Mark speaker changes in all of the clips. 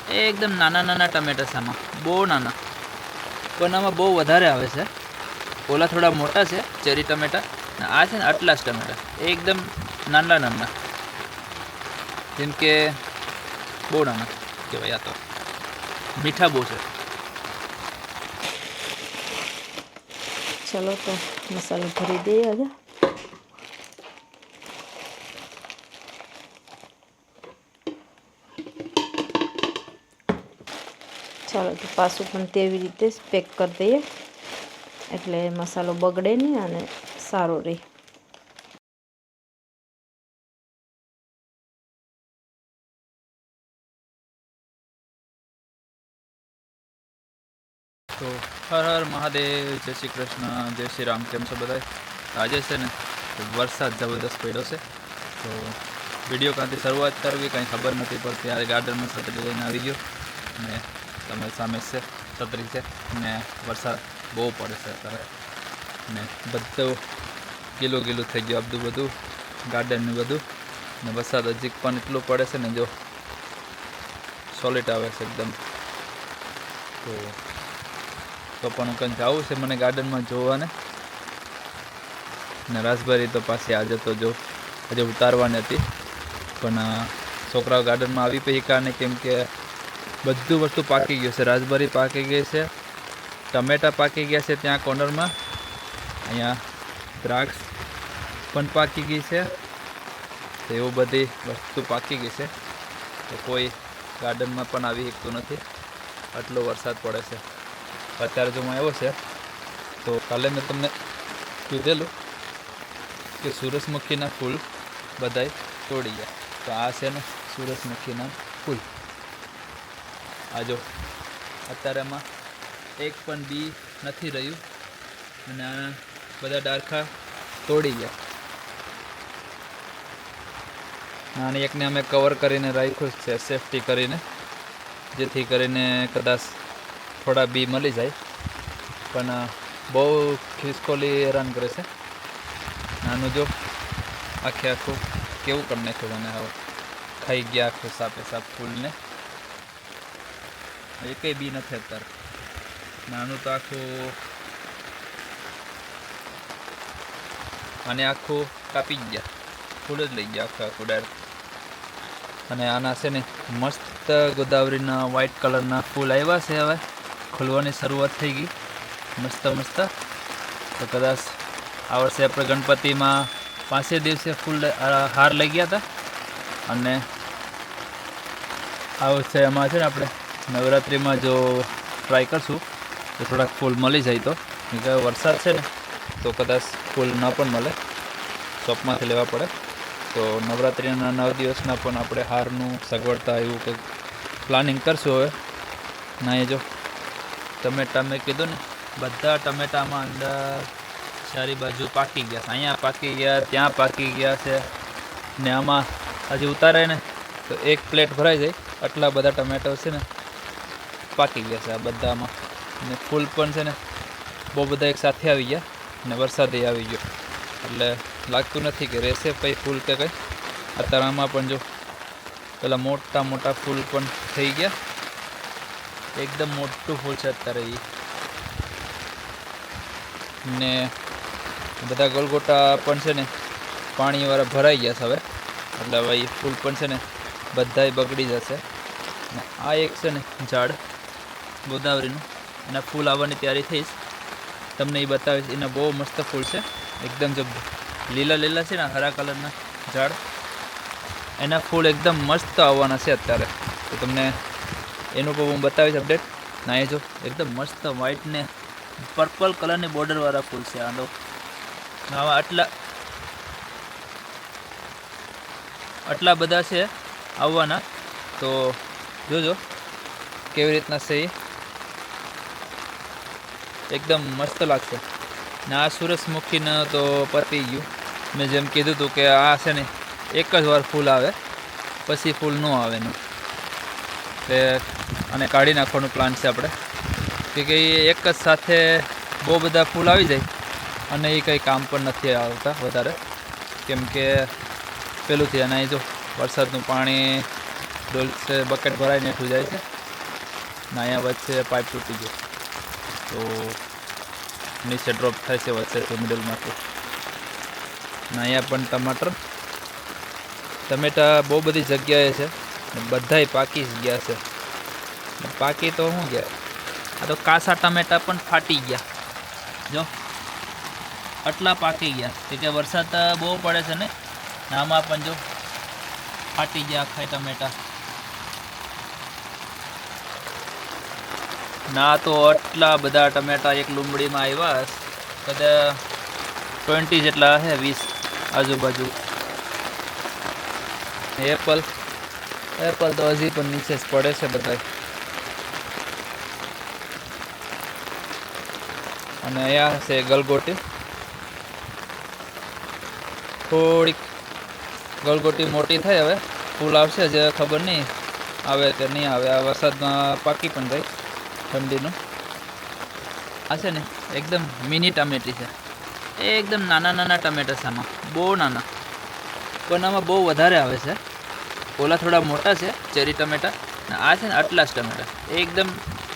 Speaker 1: एकदम नाना नाना टमेटा છે આમાં, બહુ નાના, પણ આમાં બહુ વધારે આવે છે. ઓલા થોડા મોટા છે ચેરી ટમેટા, ને આ છે ને આટલા જ ટમેટા, એકદમ નાના નાના, જેમ કે બહુ નાના કહેવાય. આ તો મીઠા બહુ છે.
Speaker 2: ચલો તો મસાલો ભરી દઈએ હવે. ચાલો તો પાછું પણ તેવી રીતે જ પેક કરી દઈએ, એટલે મસાલો બગડે નહીં અને સારો રહે.
Speaker 1: તો હર હર મહાદેવ, જય શ્રી કૃષ્ણ, જય શ્રી રામ. કેમ છો બધા? આજે છે ને વરસાદ જબરદસ્ત પડ્યો છે, તો વિડીયો ક્યાંથી શરૂઆત કરવી કંઈ ખબર નથી પડતી. આજે ગાર્ડનમાં છત્રી લઈને આવી ગયો ને તમારી સામે છે છત્રી છે, ને વરસાદ બહુ પડે છે અત્યારે, ને બધું ગીલું ગીલું થઈ ગયું બધું બધું ગાર્ડનનું બધું, ને વરસાદ હજી પણ એટલું પડે છે ને, જો સોલિડ આવે છે એકદમ. તો પણ હું કંઈ જવું છે મને ગાર્ડનમાં જોવાને, ને રાસબેરી તો પાછી આજે તો જો આજે ઉતારવાની હતી, પણ છોકરાઓ ગાર્ડનમાં આવી પૈકા ને, કેમ કે બધું વસ્તુ પાકી ગયું છે. રાસબેરી પાકી ગઈ છે, ટમેટા પાકી ગયા છે ત્યાં કોર્નરમાં, અહીંયા દ્રાક્ષ પણ પાકી ગઈ છે, તો એવું બધી વસ્તુ પાકી ગઈ છે. તો કોઈ ગાર્ડનમાં પણ આવી શકતું નથી, આટલો વરસાદ પડે છે. અત્યારે જો હું આવ્યો છે, તો કાલે મેં તમને કીધેલું કે સૂરજમુખીના ફૂલ બધાય તોડી ગયા. તો આ છે ને સૂરજમુખીના ફૂલ. આ જો અત્યારે આમાં એક પણ બી નથી રહ્યું, અને આ બધા ડાળખા તોડી ગયા. અને એકને અમે કવર કરીને રાખ્યું છે સેફટી કરીને, જેથી કરીને કદાચ થોડા બી મળી જાય, પણ બહુ ખિસકોલી હેરાન કરે છે. નાનું જો આખે આખું કેવું કરી નાખ્યું મને, હવે ખાઈ ગયા આખું સાપે સાપ ફૂલને, એકઈ બી નથી અત્યારે. નાનું તો આખું અને આખું કાપી ગયા, ફૂલ જ લઈ ગયા આખું આખું ડાયરેક્ટ. અને આના છે ને મસ્ત ગોદાવરીના વ્હાઈટ કલરના ફૂલ આવ્યા છે, હવે ખુલવાની શરૂઆત થઈ ગઈ મસ્ત મસ્ત. તો કદાચ આ વર્ષે આપણે ગણપતિમાં 5 દિવસે ફૂલ હાર લઈ ગયા હતા, અને આ વર્ષે એમાં છે ને આપણે નવરાત્રિમાં જો ટ્રાય કરશું તો થોડાક ફૂલ મળી જાય. તો કે વરસાદ છે ને તો કદાચ ફૂલ ન પણ મળે, શોપમાંથી લેવા પડે. તો નવરાત્રિના 9 દિવસના પણ આપણે હારનું સગવડતા એવું કંઈક પ્લાનિંગ કરશું હવે. ના એ જો ટમેટા મેં કીધું ને, બધા ટમેટામાં અંદર ચારી બાજુ પાકી ગયા છે. અહીંયા પાકી ગયા, ત્યાં પાકી ગયા છે, ને આમાં હજી ઉતારે ને તો એક પ્લેટ ભરાઈ જાય, આટલા બધા ટમેટો છે ને પાકી ગયા છે આ બધામાં. ને ફૂલ પણ છે ને બહુ બધા એક સાથે આવી ગયા, ને વરસાદે આવી ગયો, એટલે લાગતું નથી કે રહેશે પછી ફૂલ કે કંઈ. અત્યારે આમાં પણ જો પેલા મોટા મોટા ફૂલ પણ થઈ ગયા, એકદમ મોટું ફૂલ છે અત્યારે એ. ને બધા ગોલગોટા પણ છે ને પાણીવાળા ભરાઈ ગયા છે હવે, એટલે હવે એ ફૂલ પણ છે ને બધાય બગડી જશે. ને આ એક છે ને ઝાડ ગોદાવરીનું, એના ફૂલ આવવાની તૈયારી થઈશ, તમને એ બતાવીશ. એના બહુ મસ્ત ફૂલ છે એકદમ, જો લીલા લીલા છે ને હરા કલરના ઝાડ, એના ફૂલ એકદમ મસ્ત આવવાના છે અત્યારે. તો તમને એનું પણ હું બતાવીશ અપડેટ. ના એ જો એકદમ મસ્ત વ્હાઈટ ને પર્પલ કલરની બોર્ડરવાળા ફૂલ છે આ તો. આવા આટલા બધા છે આવવાના, તો જોજો કેવી રીતના છે એ, એકદમ મસ્ત લાગશે. ને આ સૂરજમુખીને તો પતી ગયું. મેં જેમ કીધું હતું કે આ છે ને એક જ વાર ફૂલ આવે, પછી ફૂલ ન આવે ને, એટલે આને કાઢી નાખવાનું પ્લાન છે આપણે, કે એ એક જ સાથે બહુ બધા ફૂલ આવી જાય અને એ કંઈ કામ પણ નથી આવતા વધારે, કેમ કે પેલું થી અને જો વરસાદનું પાણી ડોલ છે બકેટ ભરાઈને હેઠું જાય છે, ને અહીંયા વચ્ચે પાઇપ તૂટી ગયો તો નીચે ડ્રોપ થાય છે વચ્ચેથી મિડલમાંથી. ને અહીંયા પણ ટમેટા બહુ બધી જગ્યાએ છે, બધાય પાકી જ ગયા છે. પાકી તો શું ગયા, આ તો કાસા ટમેટા પણ ફાટી ગયા. જો આટલા પાકી ગયા કે વરસાદ બહુ પડે છે ને, આમાં પણ જો ફાટી ગયા આખા ટમેટા. ના તો આટલા બધા ટમેટા એક લીંબડીમાં આવ્યા, કદાચ 20 જેટલા હે, 20 આજુબાજુ. એપલ તો હજી પણ નીચે જ પડે છે બધા. અને અહીંયા છે ગલગોટી, થોડીક ગલગોટી મોટી થઈ, હવે ફૂલ આવશે, જે ખબર નહીં આવે કે નહીં આવે. આ વરસાદમાં પાકી પણ ગઈ ઠંડીનું. આ છે ને એકદમ મિની ટમેટી છે, એકદમ નાના નાના ટમેટા છે આમાં, બહુ નાના, પણ આમાં બહુ વધારે આવે છે. ઓલા થોડા મોટા છે ચેરી ટમેટા, ને આ છે ને આટલા જ ટમેટા, એકદમ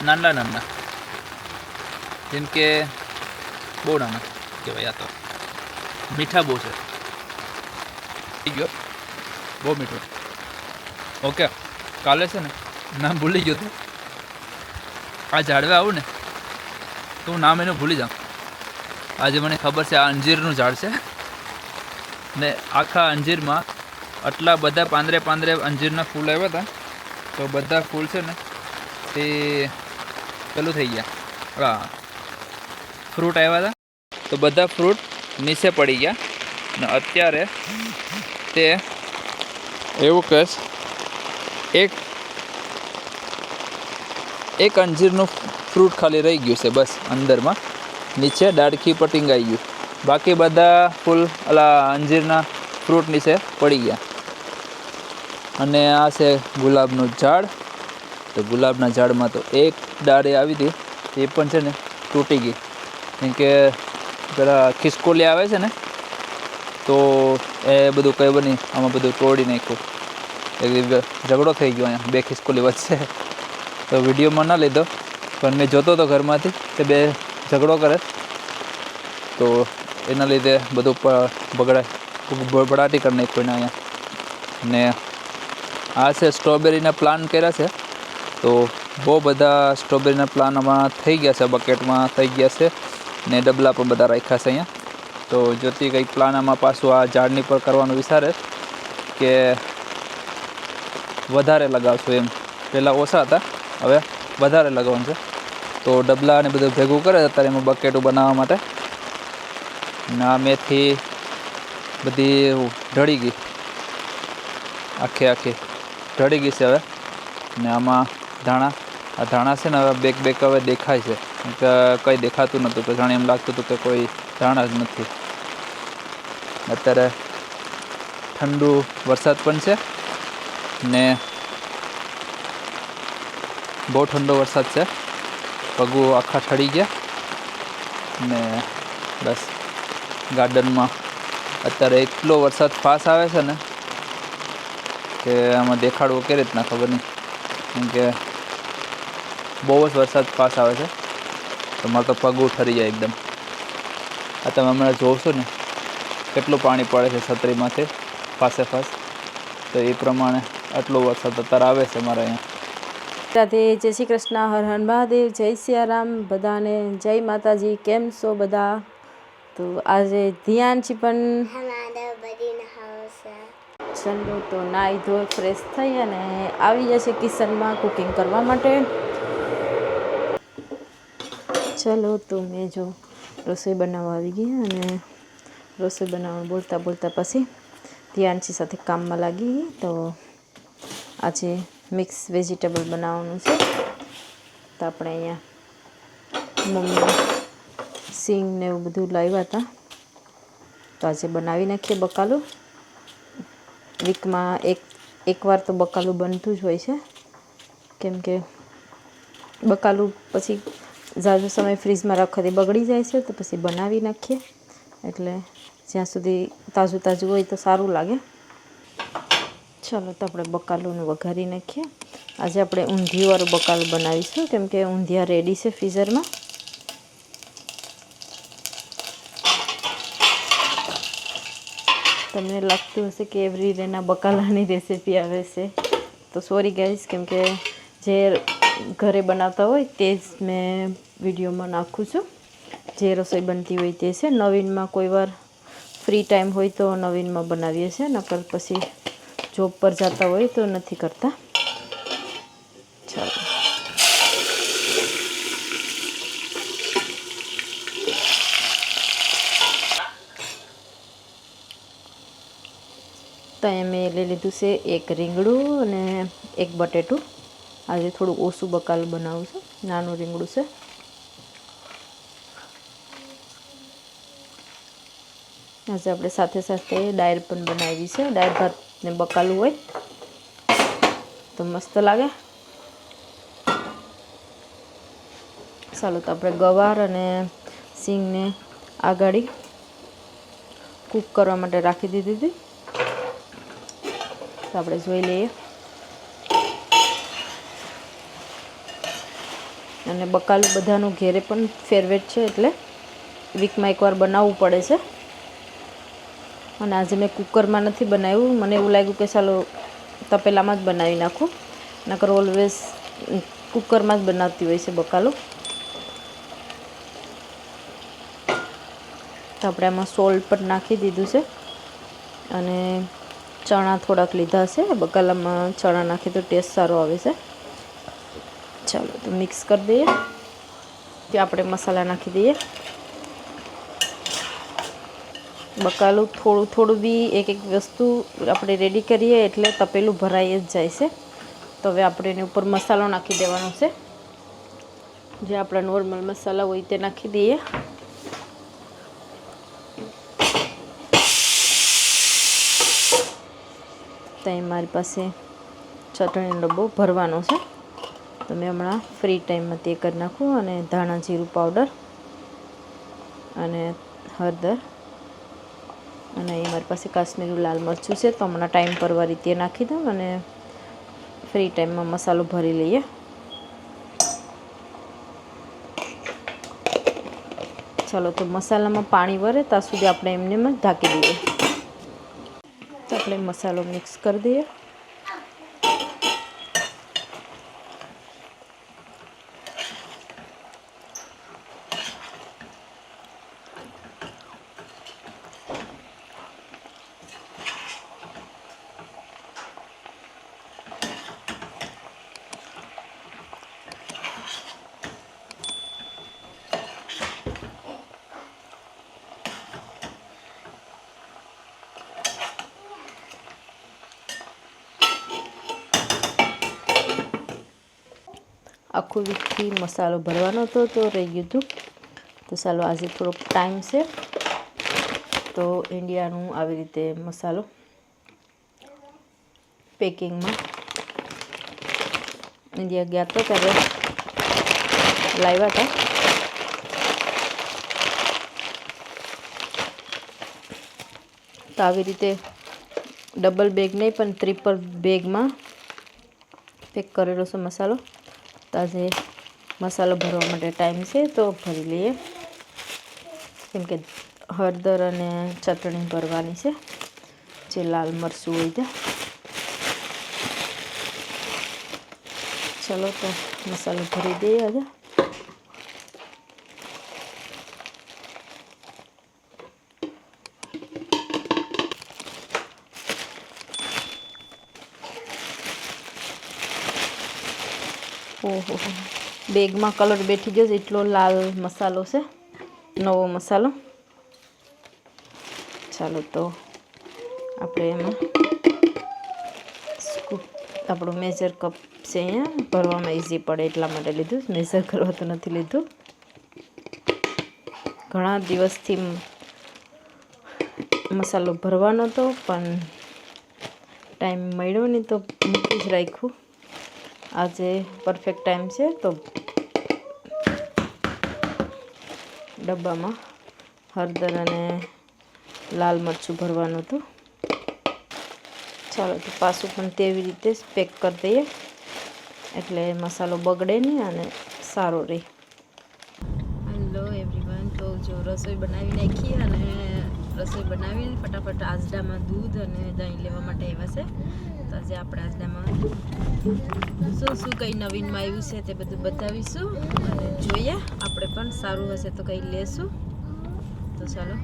Speaker 1: નાના નાના, જેમ કે બહુ નાના કહેવાય. આ તો મીઠા બહુ છે, થઈ ગયો બહુ મીઠું. ઓકે, કાલે છે ને નામ ભૂલી ગયો તું. આ ઝાડવે આવું ને તો હું નામ એનું ભૂલી જાઉં. આજે મને ખબર છે આ અંજીરનું ઝાડ છે ને આખા અંજીરમાં આટલા બધા પાંદરે અંજીરના ફૂલ આવ્યા હતા. તો બધા ફૂલ છે ને તે પેલું થઈ ગયા, હા ફ્રૂટ આવ્યા હતા, તો બધા ફ્રૂટ નીચે પડી ગયા. ને અત્યારે તે એવું કહે એક અંજીરનું ફ્રૂટ ખાલી રહી ગયું છે બસ અંદરમાં, નીચે ડાળખી પર ટીંગાઈ ગયું. બાકી બધા ફૂલ ઓલા અંજીરના ફ્રૂટ નીચે પડી ગયા. અને આ છે ગુલાબનું ઝાડ. તો ગુલાબના ઝાડમાં તો એક ડાળી આવી હતી, એ પણ છે ને તૂટી ગઈ, કેમ કે પેલા ખિસકોલી આવે છે ને, તો એ બધું કંઈ બની આમાં બધું તોડી નાખ્યું. ઝઘડો થઈ ગયો અહીંયા બે ખિસકોલી વચ્ચે. તો વિડીયોમાં ના લીધો, પણ મેં જોતો હતો ઘરમાંથી તે બે ઝઘડો કરે, તો એના લીધે બધું બળાટી કરી નાખ્યું એને અહીંયા. ને આ છે સ્ટ્રોબેરીના પ્લાન કર્યા છે, તો બહુ બધા સ્ટ્રોબેરીના પ્લાન આમાં થઈ ગયા છે, બકેટમાં થઈ ગયા છે, ને ડબલા પણ બધા રાખ્યા છે અહીંયા. તો જોતી કંઈક પ્લાન આમાં પાછું આ ઝાડની પર કરવાનું વિચારે કે વધારે લગાવશું એમ. પહેલાં ઓછા હતા, હવે વધારે લગાવવાનું છે. તો ડબલા અને બધું ભેગું કરે અત્યારે એમાં બકેટું બનાવવા માટે. ને આ મેથી બધી ઢળી ગઈ, આખી ઢળી ગઈ છે હવે. ને આમાં આ ધાણા છે ને હવે બેક હવે દેખાય છે, કે કંઈ દેખાતું નહોતું, તો જાણે એમ લાગતું હતું કે કોઈ ધાણા જ નથી. અત્યારે ઠંડુ વરસાદ પણ છે ને બહુ ઠંડો વરસાદ છે, પગું આખા ઠરી ગયા. ને બસ ગાર્ડનમાં અત્યારે એટલો વરસાદ ફાસ આવે છે ને કે આમાં દેખાડવું કેવી રીતના ખબર નહીં, કેમ કે બહુ જ વરસાદ ફાસ આવે છે. તો મારે તો પગું ઠરી જાય એકદમ. આ તમે હમણાં જોશો ને કેટલું પાણી પડે છે છત્રીમાંથી ફાસે ફાસ, તો એ પ્રમાણે આટલો વરસાદ અત્યારે આવે છે અમારે અહીંયા.
Speaker 2: રાધે, જય શ્રી કૃષ્ણ, હર હર મહાદેવ, જય સિયારામ બધાને, જય માતાજી. કેમ છો બધા? તો આજે ધ્યાનથી પણ ચલો તો નાહી ધોઈ ફ્રેશ થઈ અને આવી જશે કિચનમાં કુકિંગ કરવા માટે. ચલો તો મેં જો રસોઈ બનાવવા આવી ગઈ, અને રસોઈ બનાવવા બોલતા પછી ધ્યાનથી સાથે કામમાં લાગી ગઈ. તો આજે મિક્સ વેજીટેબલ બનાવવાનું છે. તો આપણે અહીંયા મમ્મી સિંગ ને એવું બધું લાવ્યા હતા, તો આજે બનાવી નાખીએ બકાલું. વીકમાં એકવાર તો બકાલું બનતું જ હોય છે, કેમ કે બકાલું પછી ઝાઝો સમય ફ્રીજમાં રાખવાથી બગડી જાય છે, તો પછી બનાવી નાખીએ. એટલે જ્યાં સુધી તાજું હોય તો સારું લાગે. ચાલો તો આપણે બકાલુંને વઘારી નાખીએ. આજે આપણે ઊંધિયાવાળું બકાલું બનાવીશું, કેમ કે ઊંધિયા રેડી છે ફ્રીઝરમાં. તમને લાગતું હશે કે એવરી ડેના બકાલાની રેસીપી આવે છે, તો સોરી ગાઈસ, કેમ કે જે ઘરે બનાવતા હોય તે જ મેં વિડીયોમાં નાખું છું. જે રસોઈ બનતી હોય તે છે. નવીનમાં કોઈ વાર ફ્રી ટાઈમ હોય તો નવીનમાં બનાવીએ છીએ, નકર પછી જોબ પર જતા હોય તો નથી કરતા. ચાલો, તો અહીંયા મેં લઈ લીધું છે એક રીંગણું અને એક બટેટું. આજે થોડું ઓછું બકાલું બનાવું છું, નાનું રીંગણું છે. આજે આપણે સાથે સાથે દાળ પણ બનાવી છે. દાળ ભાત ને બકાલું હોય તો મસ્ત લાગે. ચાલો, તો આપણે ગવાર અને સિંગને આગાડી કૂક કરવા માટે રાખી દીધી હતી. તો આપણે જોઈ લઈએ. અને બકાલું બધાનું ઘેરે પણ ફેવરેટ છે, એટલે વીકમાં એકવાર બનાવવું પડે છે. અને આજે મેં કુકરમાં નથી બનાવ્યું. મને એવું લાગ્યું કે ચાલો તપેલામાં જ બનાવી નાખું, નકર ઓલવેઝ કુકરમાં જ બનાવતી હોય છે બકાલું. તો આપણે આમાં સોલ્ટ પણ નાખી દીધું છે. અને ચણા થોડાક લીધા છે. બકાલામાં ચણા નાખીએ તો ટેસ્ટ સારો આવે છે. ચાલો, તો મિક્સ કરી દઈએ. ત્યાં આપણે મસાલા નાખી દઈએ. બકાલું થોડું થોડું બી એક એક વસ્તુ આપણે રેડી કરીએ એટલે તપેલું ભરાઈ જ જાય છે. તો હવે આપણે એની ઉપર મસાલો નાખી દેવાનો છે. જે આપણા નોર્મલ મસાલા હોય તે નાખી દઈએ. ત્યાં મારી પાસે ચટણીનો ડબ્બો ભરવાનો છે, તો મેં હમણાં ફ્રી ટાઈમમાં તે કરી નાખું. અને ધાણા જીરું પાવડર અને હળદર, અને એ મારી પાસે કાશ્મીરી લાલ મરચું છે, તો હમણાં ટાઈમ પરવા રીતે નાખી દઉં અને ફ્રી ટાઈમમાં મસાલો ભરી લઈએ. ચાલો, તો મસાલામાં પાણી વરે ત્યાં સુધી આપણે એમને જ ઢાંકી દઈએ. તો આપણે મસાલો મિક્સ કરી દઈએ. આખું વીકથી મસાલો ભરવાનો હતો તો રહી ગયું હતું. તો ચાલો, આજે થોડોક ટાઈમ છે તો ઇન્ડિયાનું આવી રીતે મસાલો પેકિંગમાં ઇન્ડિયા ગયા તો ત્યારે લાવ્યા હતા. તો આવી રીતે ડબલ બેગ નહીં પણ ટ્રિપલ બેગમાં પેક કરેલો છે મસાલો. તો આજે મસાલો ભરવા માટે ટાઈમ છે તો ભરી લઈએ, કેમ કે હળદર અને ચટણી ભરવાની છે, જે લાલ મરચું હોય છે. ચલો, તો મસાલો ભરી દઈએ આજે. ઓહો, બેગમાં કલર બેઠી ગયો છે, એટલો લાલ મસાલો છે, નવો મસાલો. ચાલો, તો આપણે એમાં સ્કૂપ, આપણું મેજર કપ છે અહીંયા, ભરવામાં ઇઝી પડે એટલા માટે લીધું. મેજર કરવા તો નથી લીધું. ઘણા દિવસથી મસાલો ભરવાનો હતો પણ ટાઈમ મળ્યો નહીં તો મૂકી જ રાખ્યું. આજે પરફેક્ટ ટાઈમ છે તો ડબ્બામાં હળદર અને લાલ મરચું ભરવાનું હતું. ચાલો, તો પાછું પણ તેવી રીતે જ પેક કરી દઈએ. એટલે મસાલો બગડે નહીં અને સારો રહે. હેલો એવરીવન, તો જો રસોઈ બનાવી નાખી અને રસોઈ બનાવીને ફટાફટ આજડામાં દૂધ અને દહીં લેવા માટે આવ્યા છે. તો આજે આપણે આજડામાં શું કંઈ નવીનમાં આવ્યું છે તે બધું બતાવીશું અને જોઈએ. આપણે પણ સારું હશે તો કંઈ લેશું. તો ચાલો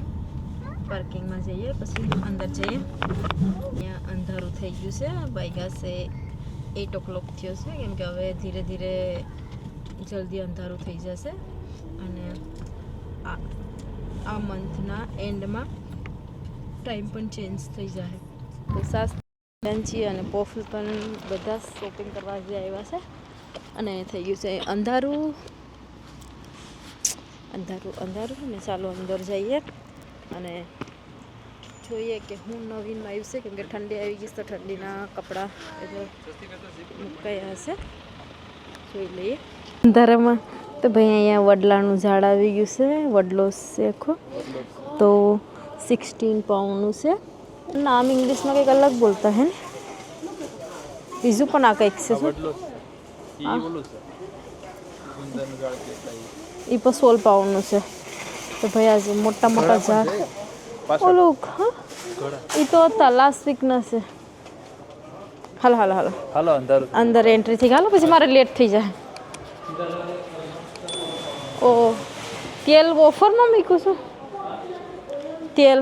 Speaker 2: પાર્કિંગમાં જઈએ, પછી અંદર જઈએ. અહીંયા અંધારું થઈ ગયું છે, વાગ્યા છે 8 o'clock થયો છે, કેમ કે હવે ધીરે ધીરે જલ્દી અંધારું થઈ જશે અને આ મંથના એન્ડમાં ટાઈમ પણ ચેન્જ થઈ જાય. તો સાસ બેન્ચી અને પોફલ પણ બધા શોપિંગ કરવા જે આવ્યા છે અને થઈ ગયું છે અંધારું ને ચાલો અંદર જઈએ અને જોઈએ કે હું નવીનમાં આવ્યું છે, કેમ કે ઠંડી આવી ગઈ તો ઠંડીના કપડાં મુકાયા હશે. જોઈ લઈએ અંધારામાં. તો ભાઈ અહીંયા વડલાનું ઝાડ આવી ગયું છે, વડલો શેખો તો 16 પાઉન્ડનું છે. નામ ઇંગ્લિશમાં કંઈક અલગ બોલતા હે ને, બીજું પણ આ કંઈક છે. એ પણ 16 પાઉન્ડનું છે. તો ભાઈ આજે મોટા મોટા ઝાડ ઓલું હા એ તો લાસ્ટ વીકના છે. હાલો અંદર એન્ટ્રી થઈ ગયા, પછી મારે લેટ થઈ જાય. ઓ તેલ ઓફરમાં મૂક્યું છું તેલ.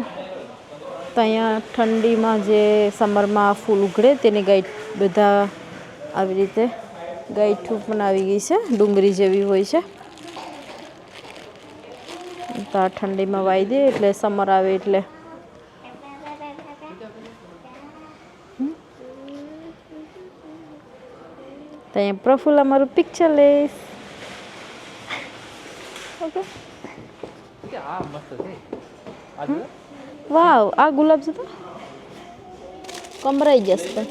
Speaker 2: તો અહીંયા ઠંડીમાં જે સમરમાં ફૂલ ઉઘડે તેની ગાઈટ બધા આવી રીતે ગાઈઠું પણ આવી ગઈ છે, ડુંગળી જેવી હોય છે. તો આ ઠંડીમાં વાવી દે એટલે સમર આવે એટલે તો અહીંયા પ્રફુલ્લ અમારું પિક્ચર લઈશ. ઓકે વાવ, આ ગુલાબ છે તો કમરાઈ જશે.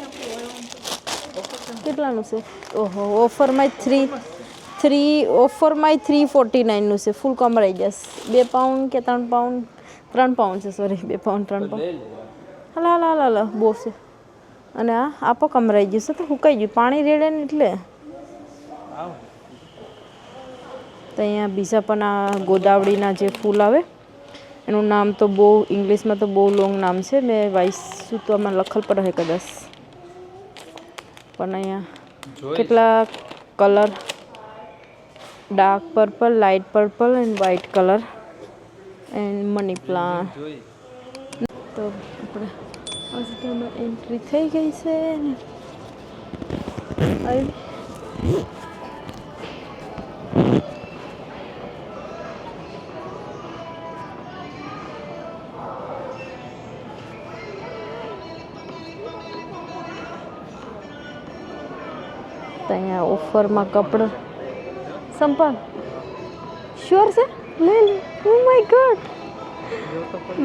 Speaker 2: કેટલાનું છે? ઓહો, ઓફરમાં 349નું છે. ફૂલ કમરાઈ જશે. 2 પાઉન્ડ કે 3 પાઉન્ડ? 3 પાઉન્ડ છે, સોરી 2 પાઉન્ડ 3 પાઉન્ડ. હાલા બહુ છે. અને આ આપો કમરાઈ ગયું છે, તો સુકાઈ ગયું, પાણી રેડે ને એટલે. તો અહીંયા બીજા પણ આ ગોદાવરીના જે ફૂલ આવે એનું નામ તો બહુ ઇંગ્લિશમાં તો બહુ લોંગ નામ છે. મેં વાંચ્યું તો આમાં લખલ પડે કદાચ. પણ અહીંયા કેટલા colour, dark purple, light purple and white colour and money plant. તો આપણે આજમાં એન્ટ્રી થઈ ગઈ છે ને અહીંયા ઓફરમાં કપડાં સંપાલ શ્યોર છે, લે લે. ઓ માય ગોડ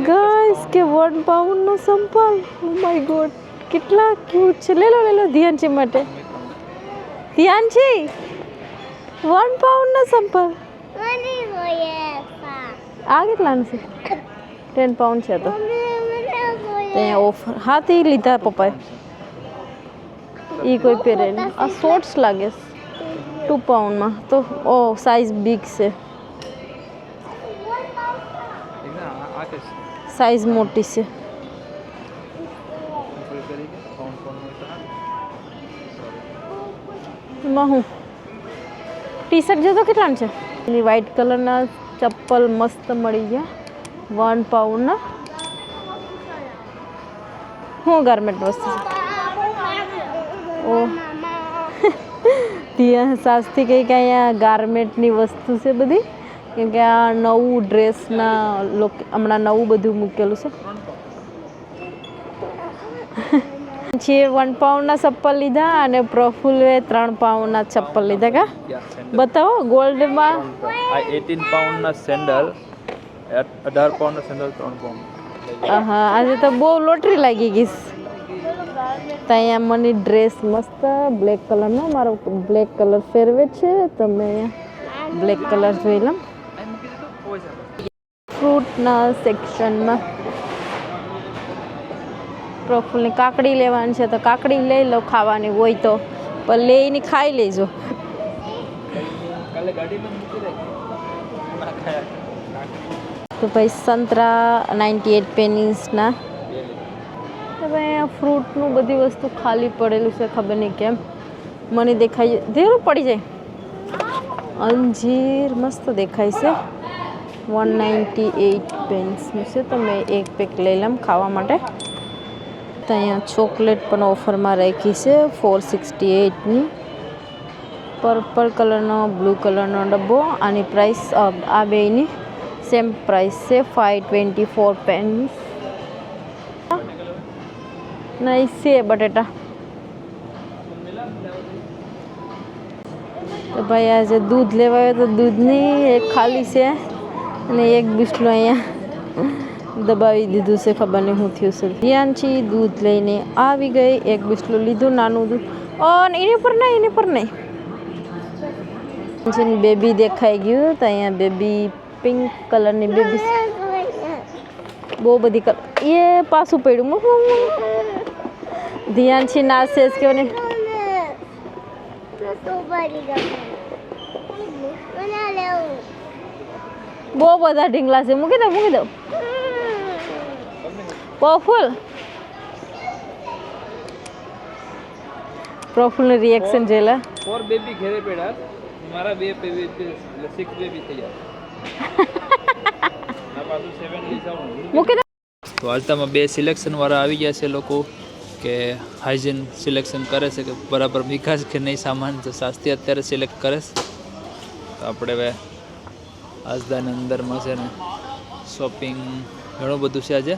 Speaker 2: ગાઈસ, કે 1 પાઉન્ડનો સંપાલ. ઓ માય ગોડ કેટલા ક્યુટ છે. લે લો ધ્યાનજી માટે. ધ્યાનજી 1 પાઉન્ડનો સંપાલ. આ કેટલાનું છે? 10 પાઉન્ડ છે. તો અહીંયા ઓફર હા તે લીધા પપ્પાએ. એ કોઈ પહેરે નહીં. આ શોર્ટ્સ લાગે 2 પાઉન્ડમાં. તો ઓ સાઈઝ બિગ છે, સાઈઝ મોટી છે. એમાં હું ટી શર્ટ જોતો કેટલાનું છે? એની વ્હાઇટ કલરના ચપ્પલ મસ્ત મળી ગયા 1 પાઉન્ડના. હું ગાર્મેન્ટ વસ્તુ છે. ઓ ત્યાં સાસથી કંઈ કે અહીંયા ગાર્મેન્ટની વસ્તુ છે બધી, કેમ કે આ નવું ડ્રેસના હમણાં નવું બધું મૂકેલું છે. જે 1 પાઉન્ડના ચપ્પલ લીધા અને પ્રફુલ્લે 3 પાઉન્ડના ચપ્પલ લીધા. કા બતાવો ગોલ્ડમાં.
Speaker 1: આ 18 પાઉન્ડના સેન્ડલ, 18 પાઉન્ડના સેન્ડલ 3 પાઉન્ડ.
Speaker 2: હા આજે તો બહુ લોટરી લાગી ગઈ. તો અહીંયા મને ડ્રેસ મસ્ત બ્લેક કલરનો, મારો બ્લેક કલર ફેવરેટ છે, તો મેં અહીંયા બ્લેક કલર જોઈ લઉં. ફ્રૂટના સેક્શનમાં પ્રફુલ્લને કાકડી લેવાની છે, તો કાકડી લઈ લો ખાવાની હોય તો. પણ લઈને ખાઈ લેજો.
Speaker 1: કાલે ગાડીમાં મૂકી દે ના ખાયા
Speaker 2: તો ભાઈ સંતરા 98 પેનીસના. તો ભાઈ આ ફ્રૂટનું બધી વસ્તુ ખાલી પડેલું છે, ખબર નહીં કેમ મને દેખાય ધીરું પડી જાય. અંજીર મસ્ત દેખાય છે. 198 પેન્સનું છે, તો મેં એક પેક લઈ લઉં ખાવા માટે. તો અહીંયા ચોકલેટ પણ ઓફરમાં રાખી છે 468ની. પર્પલ કલરનો બ્લુ કલરનો ડબ્બો. આની પ્રાઇસ આ બેની સેમ પ્રાઇસ છે 524 પેન્સ. નહીં છે બટેટા. તો ભાઈ આજે દૂધ લેવા આવ્યો તો દૂધની એક ખાલી છે અને એક બિસ્લું અહીંયા દબાવી દીધું છે, ખબર નહીં શું થયું છે. ધ્યાનથી દૂધ લઈને આવી ગઈ. એક બિસ્લું લીધું નાનું દૂધ. એની પર નહીં બેબી દેખાઈ ગયું. તો અહીંયા બેબી પિંક કલરની બેબી બહુ બધી કલર. એ પાછું પડ્યું ધ્યાનથી ના સેજ કે બહુ બધા ઢીંગલા છે. મૂકી દો પ્રફુલ્લનું રિએક્શન જેલા.
Speaker 1: 4 બેબી ઘરે પડ્યા, મારા 2 બેબી 6 બેબી થઈ ગયા. આ પાછું 7 લઈ જાઉં.
Speaker 2: મૂકી દો.
Speaker 1: તો આજતામાં 2 સિલેક્શન વાળા આવી ગયા છે લોકો કે હાઇજીન સિલેક્શન કરે છે કે બરાબર વિકાસ કે નહીં સામાન. તો શાસ્ત્રી અત્યારે સિલેક્ટ કરે છે. તો આપણે હવે આજદાની અંદરમાં છે ને શોપિંગ ઘણું બધું છે આજે,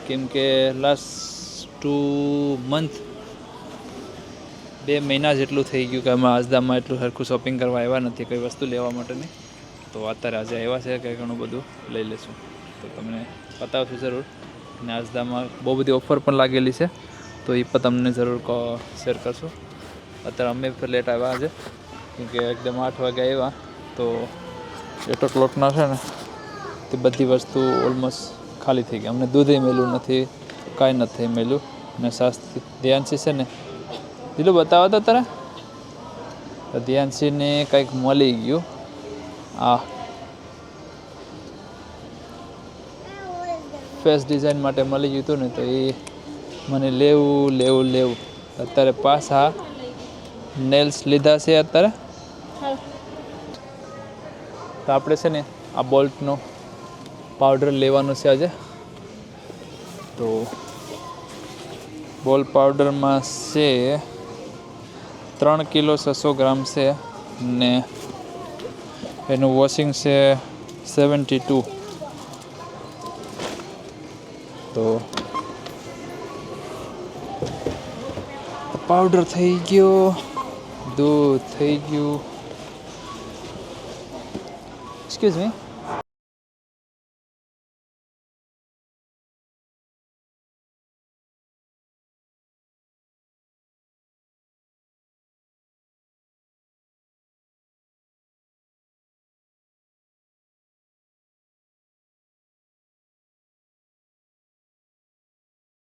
Speaker 1: કેમ કે લાસ્ટ 2 મંથ 2 મહિના જેટલું થઈ ગયું કે અમે આજદામાં એટલું સરખું શોપિંગ કરવા આવ્યા નથી કોઈ વસ્તુ લેવા માટેની. તો અત્યારે આજે આવ્યા છે કે ઘણું બધું લઈ લઈશું. તો તમને બતાવશું જરૂર. અને આજદામાં બહુ બધી ઓફર પણ લાગેલી છે, તો એ પણ તમને જરૂર શેર કરશું. અત્યારે અમે પણ લેટ આવ્યા આજે, કેમકે એકદમ 8 વાગે આવ્યા. તો 8 o'clockના છે ને તે બધી વસ્તુ ઓલમોસ્ટ ખાલી થઈ ગઈ. અમને દૂધે મેલું નથી, કાંઈ નથી મેલું. અને શાસ્ત્રી ધ્યાનથી છે ને પેલું બતાવો તો તારે. તો ધ્યાનસીને કંઈક મળી ગયું. આ ફેસ ડિઝાઇન માટે મળી ગયું હતું ને, તો એ મને લેવું. અત્યારે પાછા નેલ્સ લીધા છે અત્યારે. તો આપણે છે ને આ બોલ્ટનો પાવડર લેવાનો છે આજે. તો બોલ પાવડરમાં છે 3 કિલો 600 ગ્રામ છે ને એનું વોશિંગ છે 72. તો પાવડર થઈ ગયો, દૂધ થઈ ગયું. Excuse me.